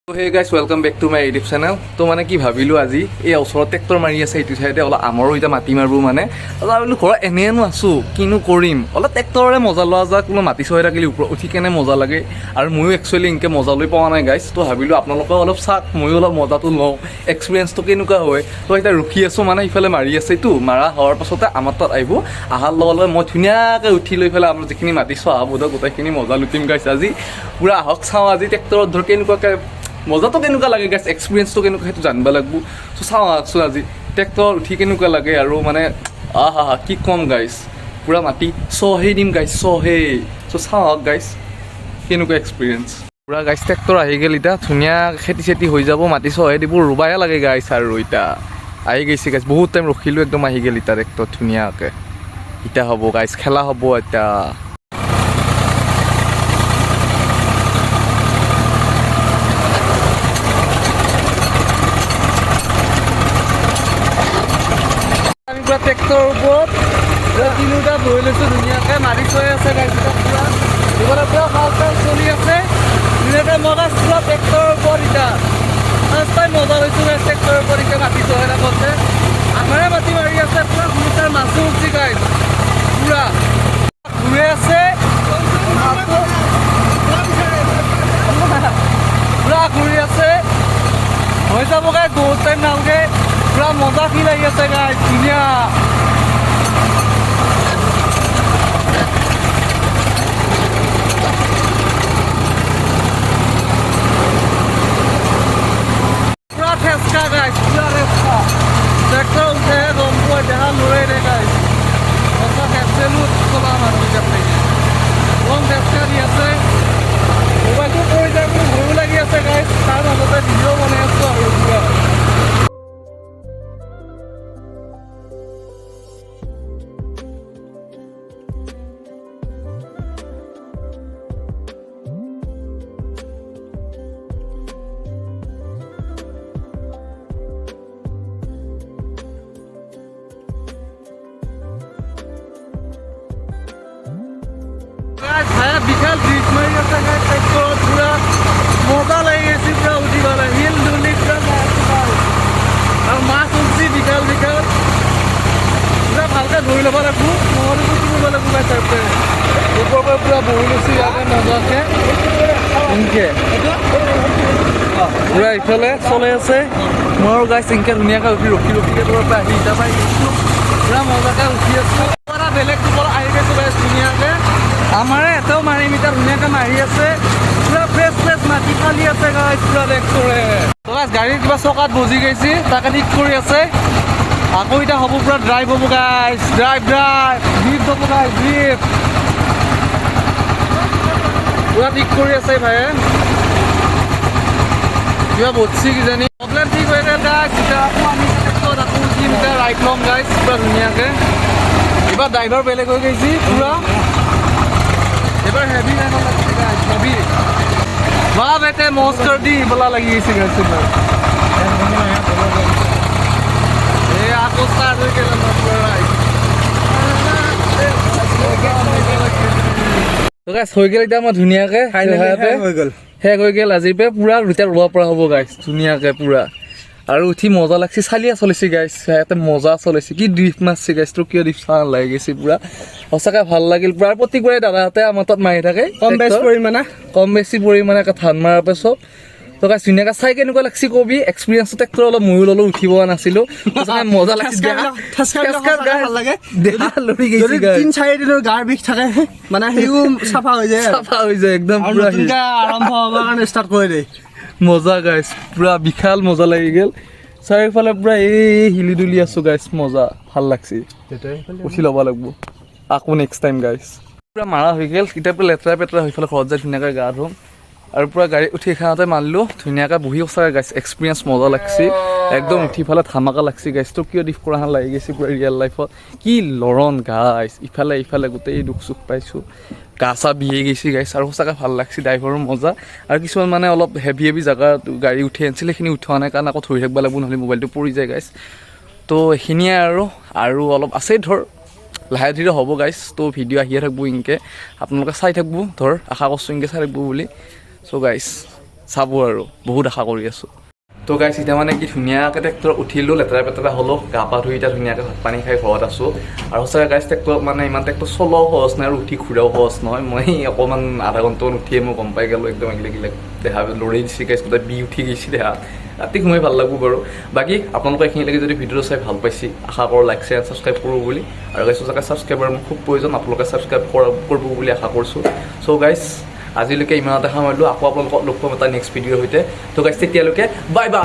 So hey guys, welcome back to my YouTube channel. তো মানে কি ভাবিলো আজি এই ওচৰত ট্ৰেক্টৰ মাৰি আছে এইটো চাইডে অলপ আমাৰো এটা মাটি মাৰবো মানে ভাবিলো ঘৰত এনেনো আছো কিনো কৰিম অলপ ট্ৰেক্টৰৰে মজা লোৱা যা কোনো মাটি চহাই থাকিলে ওপৰত উঠি কেনে মজা লাগে আৰু ময়ো একচুৱেলি ইনকে মজা লৈ পোৱা নাই গাইছ তো ভাবিলো আপোনালোকে অলপ চাক ময়ো অলপ মজাটো লওঁ এক্সপিৰিয়েঞ্চটো কেনেকুৱা হয় তো এতিয়া ৰখি আছো মানে ইফালে মাৰি আছে এইটো মাৰা হোৱাৰ পাছতে আমাৰ তাত আহিব আহাৰ লগে লগে মই ধুনীয়াকৈ উঠি লৈ পেলাই আমাৰ যিখিনি মাটি চহাব গোটেইখিনি মজা লুটিম গাইছ আজি পুৰা আহক চাওঁ আজি ট্ৰেক্টৰত ধৰ কেনেকুৱাকৈ মজাটো কেনেকুৱা লাগে গাইছ এক্সপিৰিয়েঞ্চটো কেনেকুৱা সেইটো জানিব লাগিব চ' চাওঁ আহকচোন আজি ট্ৰেক্টৰ উঠি কেনেকুৱা লাগে আৰু মানে হা কি ক'ম গাইছ পূৰা মাটি চহেই দিম গাইছ চহেই চ' চাওঁ আহক গাইছ কেনেকুৱা এক্সপিৰিয়েঞ্চ পূৰা গাইছ ট্ৰেক্টৰ আহি গ'ল এতিয়া ধুনীয়া খেতি চেতি হৈ যাব মাটি চহে দিব ৰুবায়ে লাগে গাইছ আৰু এতিয়া আহি গৈছে গাইছ বহুত টাইম ৰখিলোঁ একদম আহি গ'ল এতিয়া ট্ৰেক্টৰ ধুনীয়াকৈ এতিয়া হ'ব গাইছ খেলা হ'ব এতিয়া ট্ৰেক্টৰৰ ওপৰত তিনিটা বহি লৈছোঁ ধুনীয়াকৈ মাৰি থৈ আছে গাড়ীবিলাক পূৰা এইফালে পূৰা ভাল কাম চলি আছে ধুনীয়াকৈ মজা পূৰা ট্ৰেক্টৰৰ ওপৰত এতিয়া ফাৰ্ষ্ট টাইম মজা লৈছোঁ গাড়ী ট্ৰেক্টৰৰ ওপৰত এতিয়া মাটি থৈ থাকোঁতে আমাৰে মাটি মাৰি আছে পূৰা ঘূৰিটাৰ মাছো উঠি গাড়ী পূৰা ঘূৰি আছে পূৰা ঘূৰি আছে হৈ যাব গাড়ী বহুত টাইম নালগে পূৰা মজা ফিল আহি আছে গাইছ ধুনীয়া পূৰা ঠেচকা গাইছ পূৰা ঠেচকা ট্ৰেক্টৰ উঠেহে গম পোৱা দেহা লৰাই দে গাইছ সঁচা হেডচেলো চলা মানুহ এতিয়া কম ঠেচকা দি আছে মোবাইলটো পৰি যায় বুলি ভয়ো লাগি আছে গাইছ তাৰ মাজতে ভিডিঅ' বনাই আছোঁ আৰু পূৰা বিশাল ব্ৰিজ মাৰি আছে ট্ৰেক্টৰত পূৰা মজা লাগি গৈছে পূৰা উঠিবলৈ শিল ধূলি পূৰা আৰু মাছ উঠছি বিশাল বিশাল পূৰা ভালকৈ ধৰি ল'ব লাগিব নহ'লে কৰিব লাগিব তাৰপৰা ওপৰৰ পৰা পূৰা বহি লৈছোঁ ইয়াতে মজাকৈ এনেকৈ পূৰা ইফালে চলাই আছে মোৰ গাইছ এনেকৈ ধুনীয়াকৈ উঠি ৰখিকৈ তোমাৰ পৰা আহি এতিয়া পাই গৈছোঁ পূৰা মজাকৈ উঠি আছোঁ পূৰা বেলেগ দুপৰ আহি গৈছোঁ গাইছ ধুনীয়াকৈ আমাৰে এটাও মাৰি মিটাৰ ধুনীয়াকৈ মাৰি আছে পূৰা ফ্ৰেছ মাটি খালি আছে গাইছ পূৰা ট্ৰেক্টৰে গাইছ গাড়ীৰ কিবা চকাত বজি গৈছে তাকে ঠিক কৰি আছে আকৌ এতিয়া হ'ব পূৰা ড্ৰাইভ হ'ব গাইছ ড্ৰাইভ ড্ৰিফ্ট হ'ব গাইছ ড্ৰিফ্ট পূৰা ঠিক কৰি আছে ভাইয়ে কিবা বদছি কিজানি প্ৰব্লেম ঠিক হৈ গ'ল গাইছ এতিয়া আকৌ আমি ট্ৰেক্টৰত আকৌ উঠিম এতিয়া ৰাইড ল'ম গাইছ পূৰা ধুনীয়াকৈ এইবাৰ ড্ৰাইভাৰ বেলেগ হৈ গৈছে পূৰা এবাৰ হেভি নাই লাগিছে গাইছ হেভি বাহ বেটে মজ কৰ দি বলা লাগি গৈছে গাইছ এই আকৌ ষ্টাৰ্ট হৈ গ'ল গাইছ হৈ গ'ল এতিয়া মই ধুনীয়াকৈ শেষ হৈ গ'ল আজিৰ পৰা পূৰা দুটা ৰুব পৰা হ'ব গাইছ ধুনীয়াকৈ পূৰা আৰু উঠি মজা লাগছে চালিয়া চলিছে গাইছ ইয়াতে মজা চলিছে কি ড্ৰিফ্ট মাৰছে গাইছ তোৰ কিয় ড্ৰিফ্ট চাহ লাগি গৈছে পূৰা সঁচাকৈ ভাল লাগিল পূৰা প্ৰতিবাৰে দাদাহঁতে আমাৰ তাত মাৰি থাকে কম বেছি পৰিমাণে ধান মৰাৰ পাছত তো গাইছ ধুনীয়াকৈ চাই কেনেকুৱা লাগছে কবি এক্সপিৰিয়েঞ্চটো ট্ৰেক্টৰ অলপ ময়ো ল'লোঁ উঠিব পৰা নাছিলোঁ মজা লাগছে গাৰ বিষ থাকে মানে সেইও চাফা হৈ যায় একদম পূৰা আৰম্ভ হ'বৰ কাৰণে ষ্টাৰ্ট কৰি দিয়ে মজা গাইছ পূৰা বিশাল মজা লাগি গ'ল চাৰিওফালে পূৰা এই হিলি দুলি আছোঁ গাইছ মজা ভাল লাগছে উঠি ল'ব লাগিব আকৌ নেক্সট টাইম গাইছ পূৰা মাৰা হৈ গ'ল এতিয়া পূৰা লেতেৰা পেতেৰা হৈ পেলাই ঘৰত যায় ধুনীয়াকৈ গা ধুম আৰু পূৰা গাড়ী উঠি খাওঁতে মাৰিলোঁ ধুনীয়াকৈ বহি সঁচাকৈ গাইছ এক্সপিৰিয়েঞ্চ মজা লাগছে একদম উঠি ফালে ধামাকা লাগছে গাইছ তো কিয় ডিফ কৰা লাগি গৈছে পূৰা ৰিয়েল লাইফত কি লৰণ গাইছ ইফালে গোটেই দুখ চুখ পাইছোঁ গা চা বিহে গৈছে গাইছ আৰু সঁচাকৈ ভাল লাগছে ড্ৰাইভাৰো মজা আৰু কিছুমান মানে অলপ হেভি জেগাত গাড়ী উঠি আনিছিল সেইখিনি উঠোৱা নাই কাৰণ আকৌ ধৰি থাকিব লাগিব নহ'লে মোবাইলটো পৰি যায় গাইছ তো এইখিনিয়ে আৰু অলপ আছেই ধৰ লাহে ধীৰে হ'ব গাইছ তো ভিডিঅ' আহিয়ে থাকিব ইনকে আপোনালোকে চাই থাকিব ধৰ আশা কৰিছোঁ ইনকে চাই থাকিব বুলি চ' গাইছ চাব আৰু বহুত আশা কৰি আছোঁ তো গাইছ এতিয়া মানে কি ধুনীয়াকৈ ট্ৰেক্টৰ উঠিলোঁ লেতেৰা পেতেৰা হ'লোঁ গা পা ধুই এতিয়া ধুনীয়াকৈ ভাত পানী খাই ঘৰত আছোঁ আৰু সঁচাকৈ গাইছ ট্ৰেক্টৰ মানে ইমান ট্ৰেক্টৰ চলোৱাও সহজ নাই আৰু উঠি ঘূৰাও সহজ নহয় মই অকণমান আধা ঘণ্টামান উঠিয়ে মই গম পাই গ'লোঁ একদম এগিলাক দেহা লৰি দিছে গাইছ গোটেই বি উঠি গৈছে দেহা ৰাতি সোমাই ভাল লাগব বাৰু বাকী আপোনালোকে এইখিনিলৈকে যদি ভিডিঅ'টো চাই ভাল পাইছে আশা কৰোঁ লাইক শ্বেয়াৰ ছাবস্ক্ৰাইব কৰোঁ বুলি আৰু গাইছ সঁচাকৈ ছাবস্ক্ৰাইবাৰ মোৰ খুব প্ৰয়োজন আপোনালোকে ছাবস্ক্ৰাইব কৰিব বুলি আশা কৰিছোঁ চ' গাইছ আজিলৈকে ইমানতে সামৰিলোঁ আকৌ আপোনালোকক লগ পাম এটা নেক্সট ভিডিঅ'ৰ সৈতে তো গাইছ তেতিয়ালৈকে বাই বাই